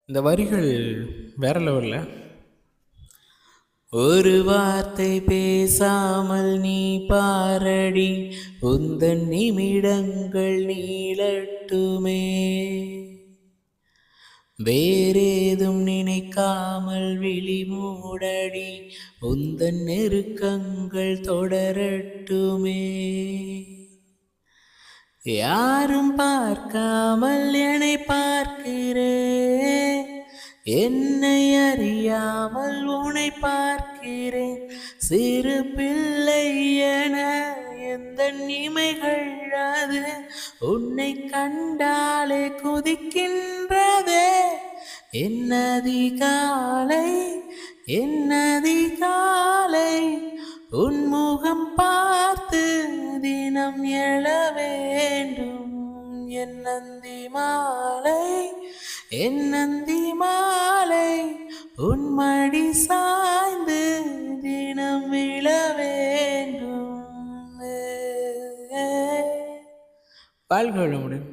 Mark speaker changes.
Speaker 1: இந்த வரிகள் வேற லெவலில். ஒரு வார்த்தை பேசாமல் நீ பாரடி, உந்தன் நிமிடங்கள் நீளட்டுமே. வேறேதும் நினைக்காமல் விழி மூடடி, உந்தன் நெருக்கங்கள் தொடரட்டுமே. யாரும் பார்க்காமல் என்னை பார்க்கிறேன், என்னை அறியாமல் உன்னை பார்க்கிறேன். சிறு பிள்ளை என எந்த இமைகள் அது உன்னை கண்டாலே குதிக்கின்றதே. என்னதிகாலை என்னதிகாலை உன்முகம் பார்த்து தினம் எழ வேண்டும். என் நந்தி மாலை என் நந்தி மாலை உன்மடி சாய்ந்து தினம் விழ வேண்டும். வாழ்க வளமுடன்.